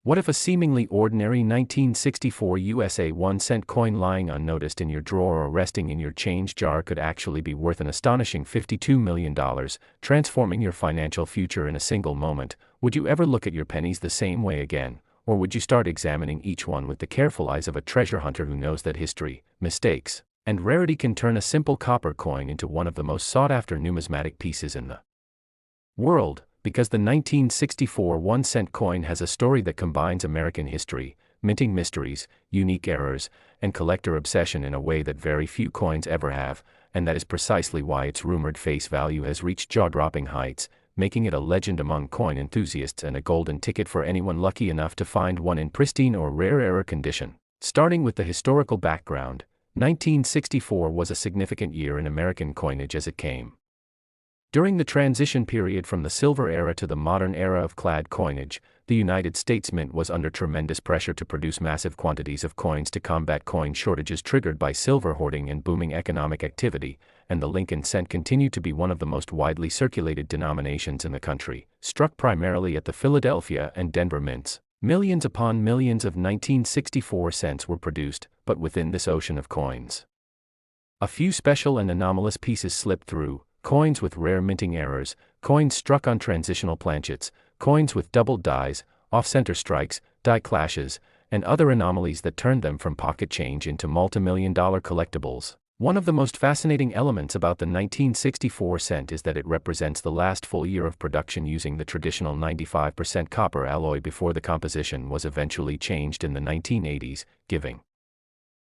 What if a seemingly ordinary 1964 USA 1-cent coin lying unnoticed in your drawer or resting in your change jar could actually be worth an astonishing $52 million, transforming your financial future in a single moment? Would you ever look at your pennies the same way again, or would you start examining each one with the careful eyes of a treasure hunter who knows that history, mistakes, and rarity can turn a simple copper coin into one of the most sought-after numismatic pieces in the world? Because the 1964 1-cent coin has a story that combines American history, minting mysteries, unique errors, and collector obsession in a way that very few coins ever have, and that is precisely why its rumored face value has reached jaw-dropping heights, making it a legend among coin enthusiasts and a golden ticket for anyone lucky enough to find one in pristine or rare error condition. Starting with the historical background, 1964 was a significant year in American coinage as it came. During the transition period from the silver era to the modern era of clad coinage, the United States Mint was under tremendous pressure to produce massive quantities of coins to combat coin shortages triggered by silver hoarding and booming economic activity, and the Lincoln cent continued to be one of the most widely circulated denominations in the country, struck primarily at the Philadelphia and Denver mints. Millions upon millions of 1964 cents were produced, but within this ocean of coins, a few special and anomalous pieces slipped through. Coins with rare minting errors, coins struck on transitional planchets, coins with doubled dies, off-center strikes, die clashes, and other anomalies that turned them from pocket change into multi-million-dollar collectibles. One of the most fascinating elements about the 1964 cent is that it represents the last full year of production using the traditional 95% copper alloy before the composition was eventually changed in the 1980s, giving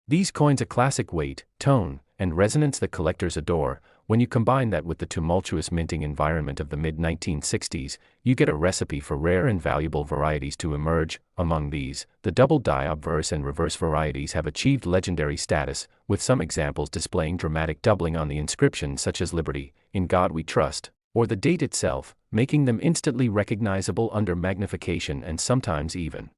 these coins a classic weight, tone, and resonance that collectors adore. When you combine that with the tumultuous minting environment of the mid-1960s, you get a recipe for rare and valuable varieties to emerge. Among these, the double die obverse and reverse varieties have achieved legendary status, with some examples displaying dramatic doubling on the inscription such as Liberty, In God We Trust, or the date itself, making them instantly recognizable under magnification and sometimes even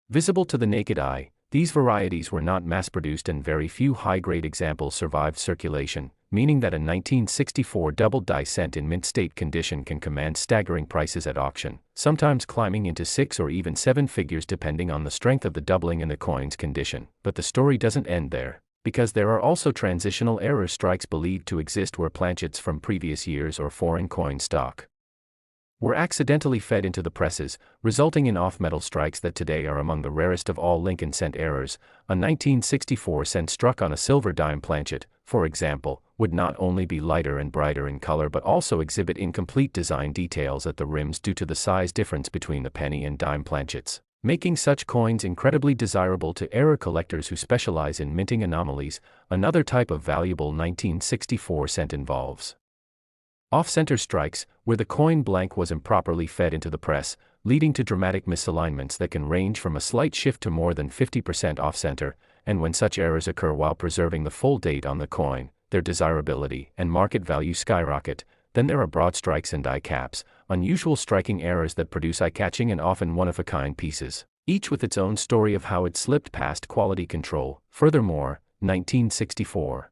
visible to the naked eye. These varieties were not mass-produced and very few high-grade examples survived circulation, meaning that a 1964 double die cent in mint state condition can command staggering prices at auction, sometimes climbing into 6 or even 7 figures depending on the strength of the doubling and the coin's condition. But the story doesn't end there, because there are also transitional error strikes believed to exist where planchets from previous years or foreign coin stock were accidentally fed into the presses, resulting in off-metal strikes that today are among the rarest of all Lincoln cent errors. A 1964 cent struck on a silver dime planchet, for example, would not only be lighter and brighter in color but also exhibit incomplete design details at the rims due to the size difference between the penny and dime planchets, making such coins incredibly desirable to error collectors who specialize in minting anomalies. Another type of valuable 1964 cent involves off-center strikes, where the coin blank was improperly fed into the press, leading to dramatic misalignments that can range from a slight shift to more than 50% off-center, and when such errors occur while preserving the full date on the coin, their desirability and market value skyrocket. Then there are broad strikes and die caps, unusual striking errors that produce eye-catching and often one-of-a-kind pieces, each with its own story of how it slipped past quality control. Furthermore, 1964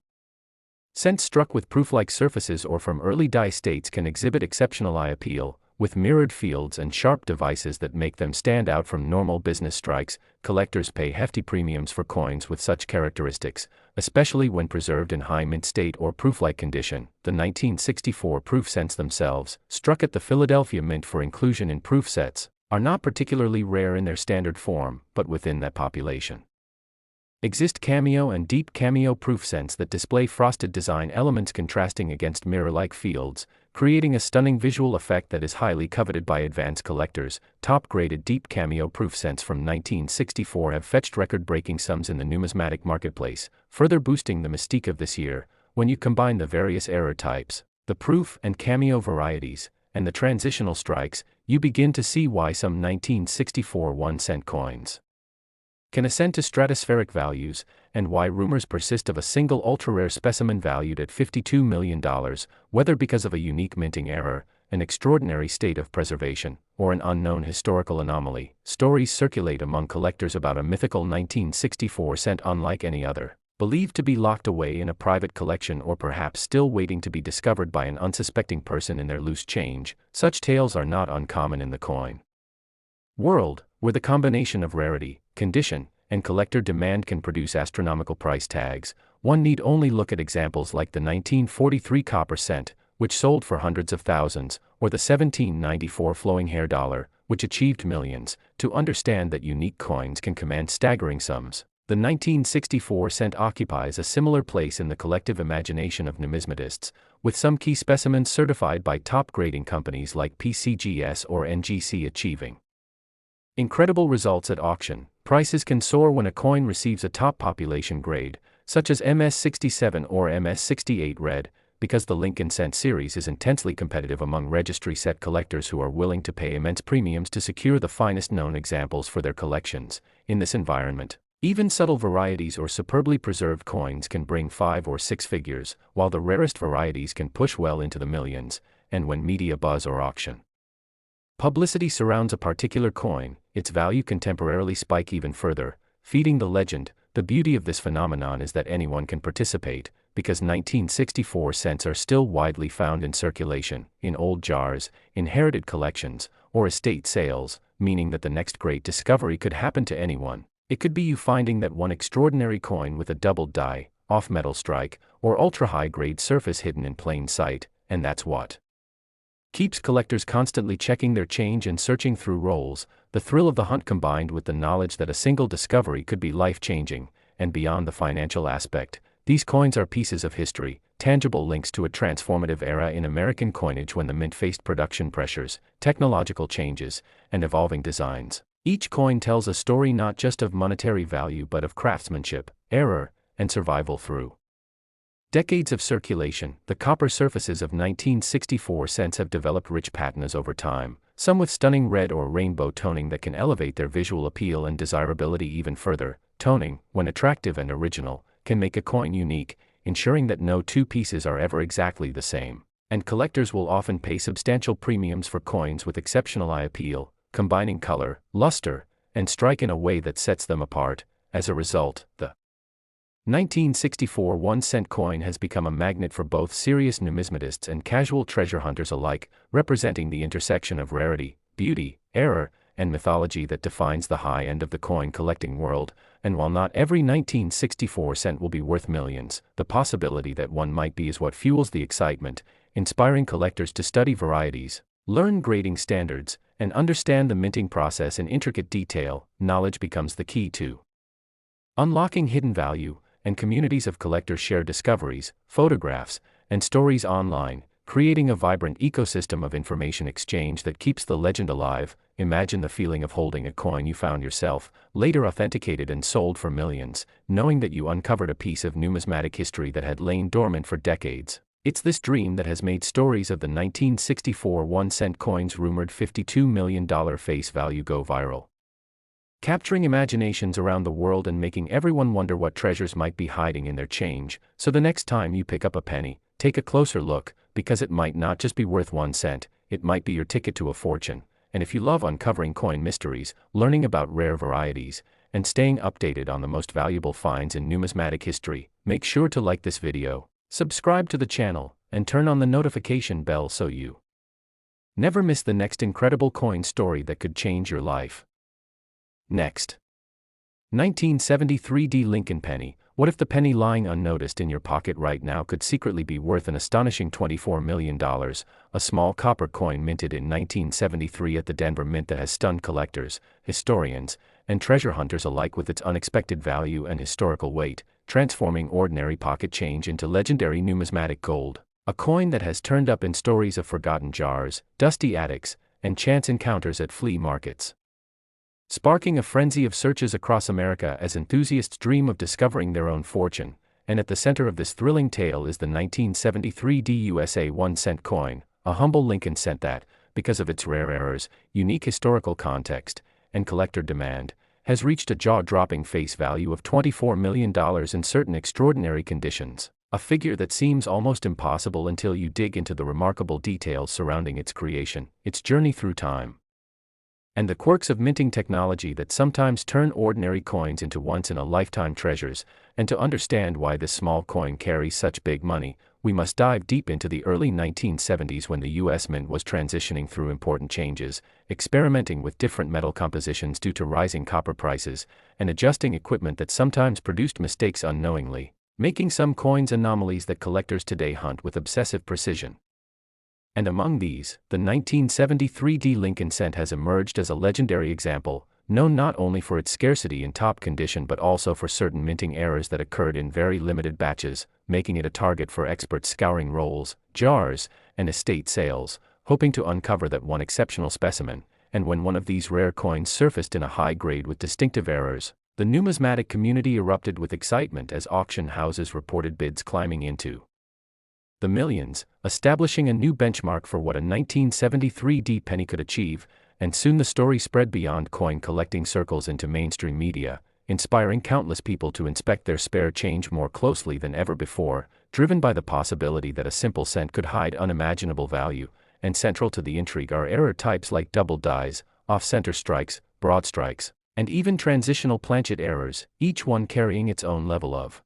cents struck with proof-like surfaces or from early die states can exhibit exceptional eye appeal, with mirrored fields and sharp devices that make them stand out from normal business strikes. Collectors pay hefty premiums for coins with such characteristics, especially when preserved in high mint state or proof-like condition. The 1964 proof cents themselves, struck at the Philadelphia Mint for inclusion in proof sets, are not particularly rare in their standard form, but within that population exist cameo and deep cameo proof cents that display frosted design elements contrasting against mirror-like fields, creating a stunning visual effect that is highly coveted by advanced collectors. Top-graded deep cameo proof cents from 1964 have fetched record-breaking sums in the numismatic marketplace, further boosting the mystique of this year. When you combine the various error types, the proof and cameo varieties, and the transitional strikes, you begin to see why some 1964 1-cent coins can ascend to stratospheric values, and why rumors persist of a single ultra-rare specimen valued at $52 million, whether because of a unique minting error, an extraordinary state of preservation, or an unknown historical anomaly. Stories circulate among collectors about a mythical 1964 cent unlike any other, believed to be locked away in a private collection or perhaps still waiting to be discovered by an unsuspecting person in their loose change. Such tales are not uncommon in the coin world, where the combination of rarity, condition, and collector demand can produce astronomical price tags, one need only look at examples like the 1943 copper cent, which sold for hundreds of thousands, or the 1794 flowing hair dollar, which achieved millions, to understand that unique coins can command staggering sums. The 1964 cent occupies a similar place in the collective imagination of numismatists, with some key specimens certified by top grading companies like PCGS or NGC achieving incredible results at auction. Prices can soar when a coin receives a top population grade, such as MS67 or MS68 red, because the Lincoln Cent series is intensely competitive among registry set collectors who are willing to pay immense premiums to secure the finest known examples for their collections. In this environment, even subtle varieties or superbly preserved coins can bring 5 or 6 figures, while the rarest varieties can push well into the millions, and when media buzz or auction publicity surrounds a particular coin, its value can temporarily spike even further, feeding the legend. The beauty of this phenomenon is that anyone can participate, because 1964 cents are still widely found in circulation, in old jars, inherited collections, or estate sales, meaning that the next great discovery could happen to anyone. It could be you finding that one extraordinary coin with a doubled die, off-metal strike, or ultra-high-grade surface hidden in plain sight, and that's what keeps collectors constantly checking their change and searching through rolls. The thrill of the hunt combined with the knowledge that a single discovery could be life-changing, and beyond the financial aspect, these coins are pieces of history, tangible links to a transformative era in American coinage when the mint faced production pressures, technological changes, and evolving designs. Each coin tells a story not just of monetary value but of craftsmanship, error, and survival through decades of circulation. The copper surfaces of 1964 cents have developed rich patinas over time, some with stunning red or rainbow toning that can elevate their visual appeal and desirability even further. Toning, when attractive and original, can make a coin unique, ensuring that no two pieces are ever exactly the same. And collectors will often pay substantial premiums for coins with exceptional eye appeal, combining color, luster, and strike in a way that sets them apart. As a result, the 1964 1-cent coin has become a magnet for both serious numismatists and casual treasure hunters alike, representing the intersection of rarity, beauty, error, and mythology that defines the high end of the coin collecting world. And while not every 1964 cent will be worth millions, the possibility that one might be is what fuels the excitement, inspiring collectors to study varieties, learn grading standards, and understand the minting process in intricate detail. Knowledge becomes the key to unlocking hidden value, and communities of collectors share discoveries, photographs, and stories online, creating a vibrant ecosystem of information exchange that keeps the legend alive. Imagine the feeling of holding a coin you found yourself, later authenticated and sold for millions, knowing that you uncovered a piece of numismatic history that had lain dormant for decades. It's this dream that has made stories of the 1964 1-cent coin's rumored $52 million face value go viral, capturing imaginations around the world and making everyone wonder what treasures might be hiding in their change. So the next time you pick up a penny, take a closer look, because it might not just be worth 1 cent, it might be your ticket to a fortune. And if you love uncovering coin mysteries, learning about rare varieties, and staying updated on the most valuable finds in numismatic history, make sure to like this video, subscribe to the channel, and turn on the notification bell so you never miss the next incredible coin story that could change your life. Next. 1973 D. Lincoln penny. What if the penny lying unnoticed in your pocket right now could secretly be worth an astonishing $24 million, a small copper coin minted in 1973 at the Denver Mint that has stunned collectors, historians, and treasure hunters alike with its unexpected value and historical weight, transforming ordinary pocket change into legendary numismatic gold. A coin that has turned up in stories of forgotten jars, dusty attics, and chance encounters at flea markets, sparking a frenzy of searches across America as enthusiasts dream of discovering their own fortune. And at the center of this thrilling tale is the 1973 DUSA 1-cent coin, a humble Lincoln cent that, because of its rare errors, unique historical context, and collector demand, has reached a jaw-dropping face value of $24 million in certain extraordinary conditions, a figure that seems almost impossible until you dig into the remarkable details surrounding its creation, its journey through time, and the quirks of minting technology that sometimes turn ordinary coins into once-in-a-lifetime treasures. And to understand why this small coin carries such big money, we must dive deep into the early 1970s when the U.S. Mint was transitioning through important changes, experimenting with different metal compositions due to rising copper prices, and adjusting equipment that sometimes produced mistakes unknowingly, making some coins anomalies that collectors today hunt with obsessive precision. And among these, the 1973 D Lincoln cent has emerged as a legendary example, known not only for its scarcity in top condition but also for certain minting errors that occurred in very limited batches, making it a target for experts scouring rolls, jars, and estate sales, hoping to uncover that one exceptional specimen. And when one of these rare coins surfaced in a high grade with distinctive errors, the numismatic community erupted with excitement as auction houses reported bids climbing into the millions, establishing a new benchmark for what a 1973 D penny could achieve. And soon the story spread beyond coin collecting circles into mainstream media, inspiring countless people to inspect their spare change more closely than ever before, driven by the possibility that a simple cent could hide unimaginable value. And central to the intrigue are error types like double dies, off-center strikes, broad strikes, and even transitional planchet errors, each one carrying its own level of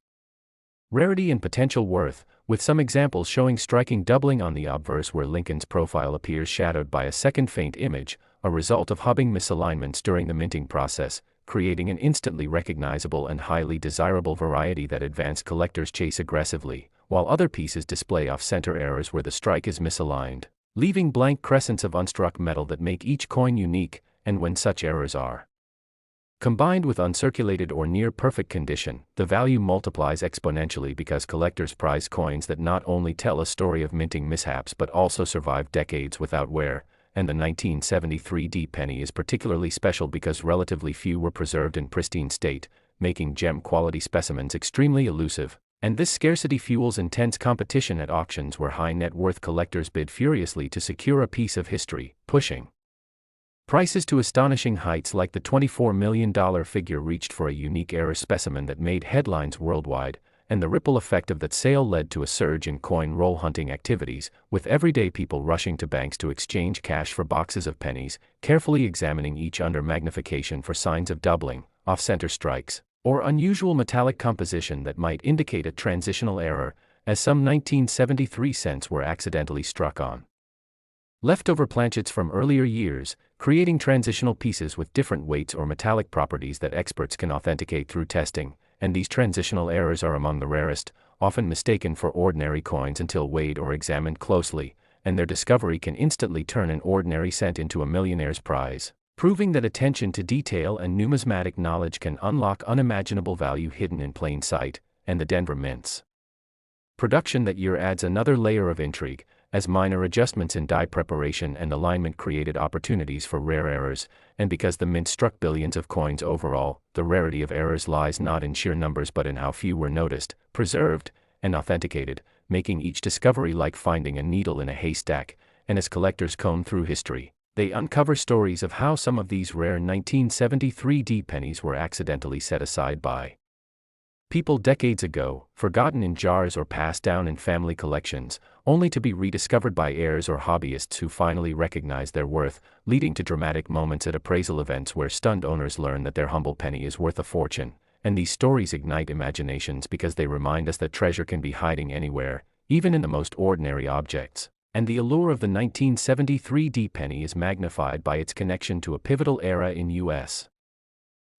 rarity and potential worth, with some examples showing striking doubling on the obverse where Lincoln's profile appears shadowed by a second faint image, a result of hubbing misalignments during the minting process, creating an instantly recognizable and highly desirable variety that advanced collectors chase aggressively, while other pieces display off-center errors where the strike is misaligned, leaving blank crescents of unstruck metal that make each coin unique. And when such errors are combined with uncirculated or near-perfect condition, the value multiplies exponentially because collectors prize coins that not only tell a story of minting mishaps but also survive decades without wear. And the 1973 D penny is particularly special because relatively few were preserved in pristine state, making gem-quality specimens extremely elusive. And this scarcity fuels intense competition at auctions where high-net-worth collectors bid furiously to secure a piece of history, pushing prices to astonishing heights like the $24 million figure reached for a unique error specimen that made headlines worldwide. And the ripple effect of that sale led to a surge in coin roll hunting activities, with everyday people rushing to banks to exchange cash for boxes of pennies, carefully examining each under magnification for signs of doubling, off-center strikes, or unusual metallic composition that might indicate a transitional error, as some 1973 cents were accidentally struck on leftover planchets from earlier years, creating transitional pieces with different weights or metallic properties that experts can authenticate through testing. And these transitional errors are among the rarest, often mistaken for ordinary coins until weighed or examined closely, and their discovery can instantly turn an ordinary cent into a millionaire's prize, proving that attention to detail and numismatic knowledge can unlock unimaginable value hidden in plain sight. And the Denver Mint's production that year adds another layer of intrigue, as minor adjustments in die preparation and alignment created opportunities for rare errors. And because the mint struck billions of coins overall, the rarity of errors lies not in sheer numbers but in how few were noticed, preserved, and authenticated, making each discovery like finding a needle in a haystack. And as collectors comb through history, they uncover stories of how some of these rare 1973 D pennies were accidentally set aside by people decades ago, forgotten in jars or passed down in family collections, only to be rediscovered by heirs or hobbyists who finally recognize their worth, leading to dramatic moments at appraisal events where stunned owners learn that their humble penny is worth a fortune. And these stories ignite imaginations because they remind us that treasure can be hiding anywhere, even in the most ordinary objects. And the allure of the 1973 D penny is magnified by its connection to a pivotal era in U.S.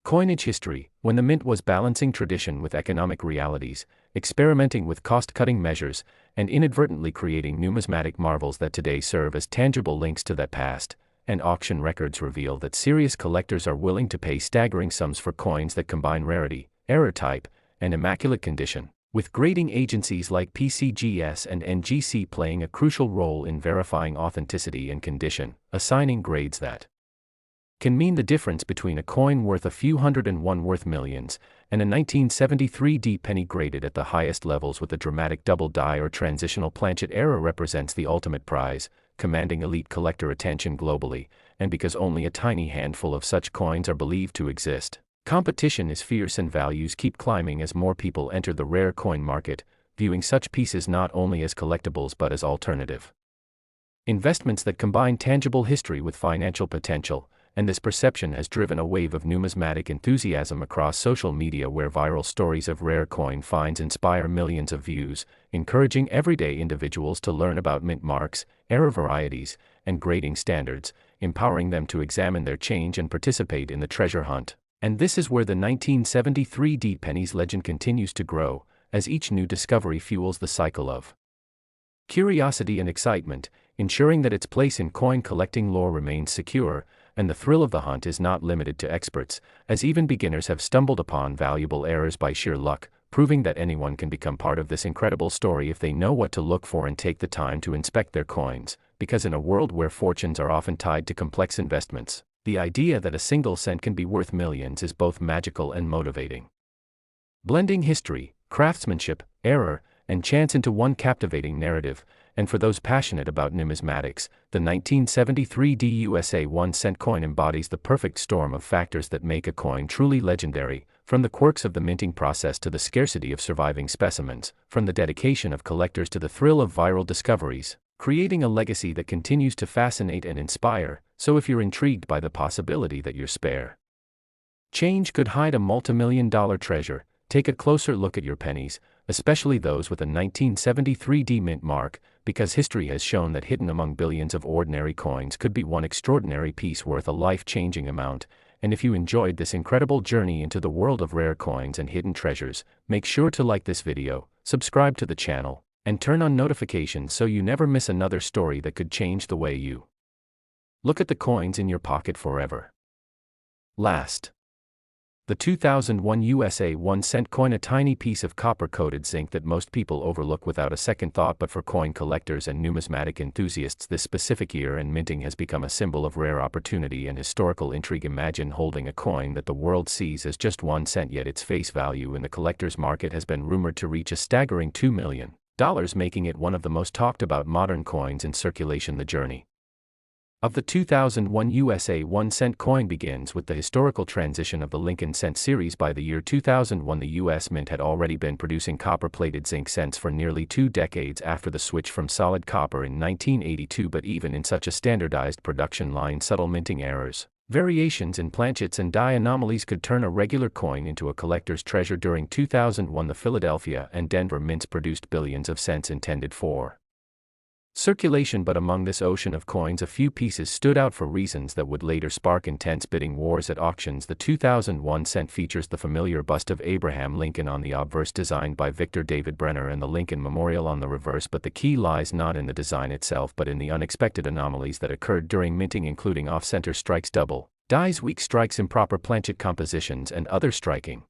coinage history, when the mint was balancing tradition with economic realities, experimenting with cost-cutting measures, and inadvertently creating numismatic marvels that today serve as tangible links to that past. And auction records reveal that serious collectors are willing to pay staggering sums for coins that combine rarity, error type, and immaculate condition, with grading agencies like PCGS and NGC playing a crucial role in verifying authenticity and condition, assigning grades that can mean the difference between a coin worth a few hundred and one worth millions, and a 1973 D penny graded at the highest levels with a dramatic double die or transitional planchet error represents the ultimate prize, commanding elite collector attention globally. And because only a tiny handful of such coins are believed to exist, competition is fierce and values keep climbing as more people enter the rare coin market, viewing such pieces not only as collectibles but as alternative investments that combine tangible history with financial potential. and this perception has driven a wave of numismatic enthusiasm across social media where viral stories of rare coin finds inspire millions of views, encouraging everyday individuals to learn about mint marks, error varieties, and grading standards, empowering them to examine their change and participate in the treasure hunt. And this is where the 1973 Pennies legend continues to grow, as each new discovery fuels the cycle of curiosity and excitement, ensuring that its place in coin collecting lore remains secure, and the thrill of the hunt is not limited to experts, as even beginners have stumbled upon valuable errors by sheer luck, proving that anyone can become part of this incredible story if they know what to look for and take the time to inspect their coins, because in a world where fortunes are often tied to complex investments, the idea that a single cent can be worth millions is both magical and motivating. Blending history, craftsmanship, error, and chance into one captivating narrative, and for those passionate about numismatics, the 1973 USA 1-cent coin embodies the perfect storm of factors that make a coin truly legendary, from the quirks of the minting process to the scarcity of surviving specimens, from the dedication of collectors to the thrill of viral discoveries, creating a legacy that continues to fascinate and inspire. So if you're intrigued by the possibility that your spare change could hide a multimillion-dollar treasure, take a closer look at your pennies, especially those with a 1973 mint mark, because history has shown that hidden among billions of ordinary coins could be one extraordinary piece worth a life-changing amount. And if you enjoyed this incredible journey into the world of rare coins and hidden treasures, make sure to like this video, subscribe to the channel, and turn on notifications so you never miss another story that could change the way you look at the coins in your pocket forever. Last, the 2001 USA 1-cent coin, a tiny piece of copper-coated zinc that most people overlook without a second thought, but for coin collectors and numismatic enthusiasts this specific year and minting has become a symbol of rare opportunity and historical intrigue. Imagine holding a coin that the world sees as just 1 cent, yet its face value in the collector's market has been rumored to reach a staggering $2 million, making it one of the most talked about modern coins in circulation. The journey of the 2001 USA 1-cent coin begins with the historical transition of the Lincoln cent series. By the year 2001, the U.S. Mint had already been producing copper-plated zinc cents for nearly 2 decades after the switch from solid copper in 1982. But even in such a standardized production line, subtle minting errors, variations in planchets and die anomalies could turn a regular coin into a collector's treasure. During 2001, the Philadelphia and Denver mints produced billions of cents intended for circulation, but among this ocean of coins a few pieces stood out for reasons that would later spark intense bidding wars at auctions. The 2001 cent features the familiar bust of Abraham Lincoln on the obverse, designed by Victor David Brenner, and the Lincoln Memorial on the reverse, but the key lies not in the design itself but in the unexpected anomalies that occurred during minting, including off-center strikes, double dies, weak strikes, improper planchet compositions, and other striking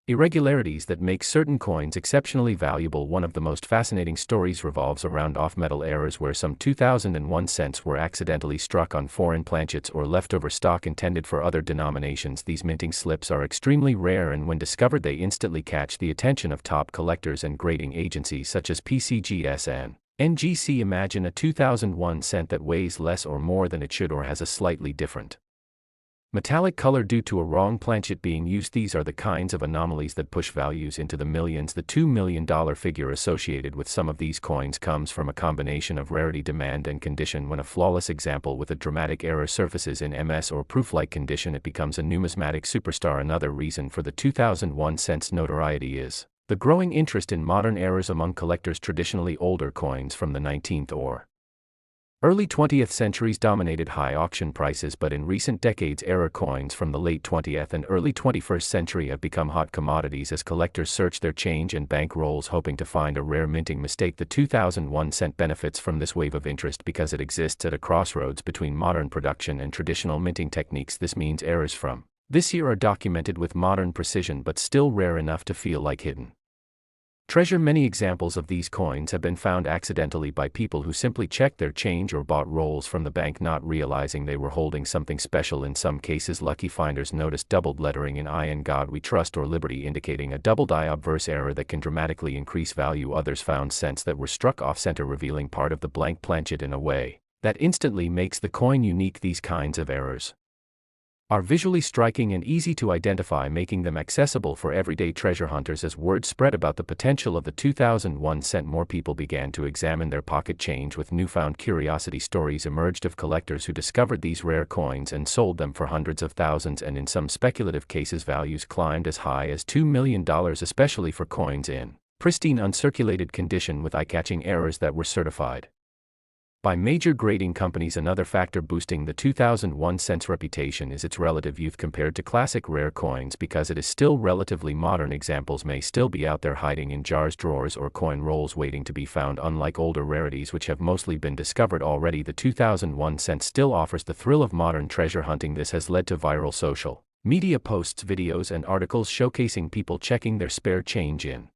irregularities that make certain coins exceptionally valuable. One of the most fascinating stories revolves around off-metal errors, where some 2001 cents were accidentally struck on foreign planchets or leftover stock intended for other denominations. These minting slips are extremely rare, and when discovered they instantly catch the attention of top collectors and grading agencies such as PCGS and NGC. Imagine a 2001 cent that weighs less or more than it should, or has a slightly different metallic color due to a wrong planchet being used. These are the kinds of anomalies that push values into the millions. The $2 million figure associated with some of these coins comes from a combination of rarity, demand, and condition. When a flawless example with a dramatic error surfaces in MS or proof-like condition, it becomes a numismatic superstar. Another reason for the 2001 cent's notoriety is the growing interest in modern errors among collectors. Traditionally, older coins from the 19th or early 20th centuries dominated high auction prices, but in recent decades error coins from the late 20th and early 21st century have become hot commodities as collectors search their change and bank rolls hoping to find a rare minting mistake. The 2001 cent benefits from this wave of interest because it exists at a crossroads between modern production and traditional minting techniques. This means errors from this year are documented with modern precision but still rare enough to feel like hidden treasure. Many examples of these coins have been found accidentally by people who simply checked their change or bought rolls from the bank, not realizing they were holding something special. In some cases, lucky finders noticed doubled lettering in "I in God We Trust" or "Liberty," indicating a double die obverse error that can dramatically increase value. Others found cents that were struck off-center, revealing part of the blank planchet in a way that instantly makes the coin unique. These kinds of errors are visually striking and easy to identify, making them accessible for everyday treasure hunters. As word spread about the potential of the 2001 cent, more people began to examine their pocket change with newfound curiosity. Stories emerged of collectors who discovered these rare coins and sold them for hundreds of thousands, and in some speculative cases values climbed as high as $2 million, especially for coins in pristine uncirculated condition with eye-catching errors that were certified by major grading companies. Another factor boosting the 2001 cent's reputation is its relative youth compared to classic rare coins. Because it is still relatively modern, examples may still be out there hiding in jars, drawers, or coin rolls waiting to be found. Unlike older rarities which have mostly been discovered already, the 2001 cent still offers the thrill of modern treasure hunting. This has led to viral social media posts, videos, and articles showcasing people checking their spare change in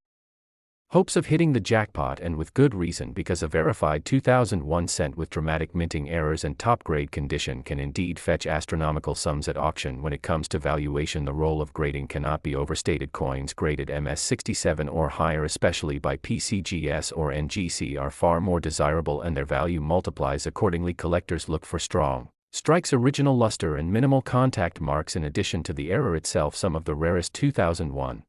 hopes of hitting the jackpot, and with good reason, because a verified 2001 cent with dramatic minting errors and top-grade condition can indeed fetch astronomical sums at auction. When it comes to valuation, the role of grading cannot be overstated. Coins graded MS67 or higher, especially by PCGS or NGC, are far more desirable and their value multiplies accordingly. Collectors look for strong strikes, original luster, and minimal contact marks. In addition to the error itself, some of the rarest 2001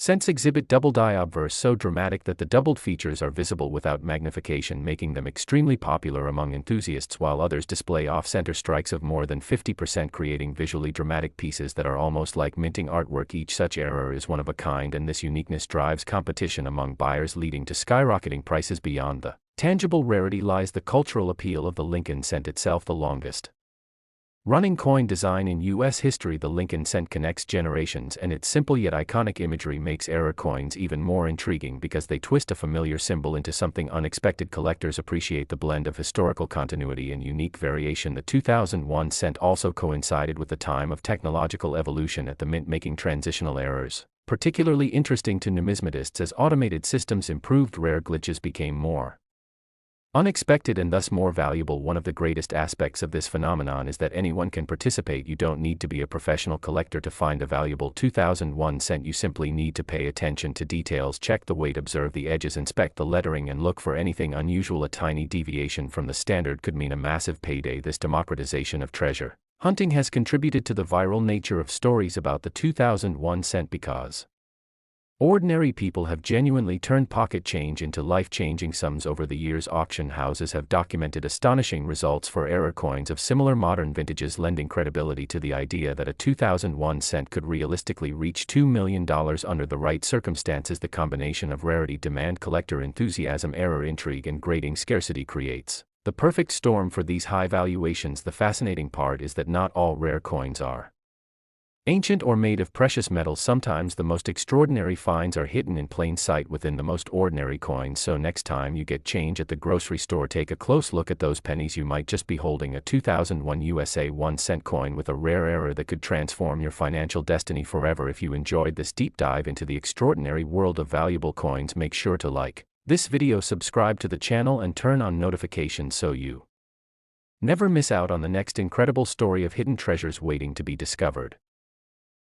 cents exhibit doubled eye obverse, so dramatic that the doubled features are visible without magnification, making them extremely popular among enthusiasts, while others display off-center strikes of more than 50%, creating visually dramatic pieces that are almost like minting artwork. Each such error is one of a kind, and this uniqueness drives competition among buyers, leading to skyrocketing prices. Beyond the tangible rarity lies the cultural appeal of the Lincoln cent itself. The longest running coin design in U.S. history, the Lincoln cent connects generations, and its simple yet iconic imagery makes error coins even more intriguing because they twist a familiar symbol into something unexpected. Collectors appreciate the blend of historical continuity and unique variation. The 2001 cent also coincided with the time of technological evolution at the mint, making transitional errors particularly interesting to numismatists. As automated systems improved, rare glitches became more unexpected and thus more valuable. One of the greatest aspects of this phenomenon is that anyone can participate. You don't need to be a professional collector to find a valuable 2001 cent. You simply need to pay attention to details, check the weight, observe the edges, inspect the lettering, and look for anything unusual. A tiny deviation from the standard could mean a massive payday. This democratization of treasure hunting has contributed to the viral nature of stories about the 2001 cent because ordinary people have genuinely turned pocket change into life-changing sums over the years. Auction houses have documented astonishing results for error coins of similar modern vintages, lending credibility to the idea that a 2001 cent could realistically reach $2 million under the right circumstances. The combination of rarity, demand, collector enthusiasm, error, intrigue, and grading scarcity creates the perfect storm for these high valuations. The fascinating part is that not all rare coins are ancient or made of precious metals. Sometimes the most extraordinary finds are hidden in plain sight within the most ordinary coins. So next time you get change at the grocery store, take a close look at those pennies. You might just be holding a 2001 USA 1 cent coin with a rare error that could transform your financial destiny forever. If you enjoyed this deep dive into the extraordinary world of valuable coins, make sure to like this video, subscribe to the channel, and turn on notifications so you never miss out on the next incredible story of hidden treasures waiting to be discovered.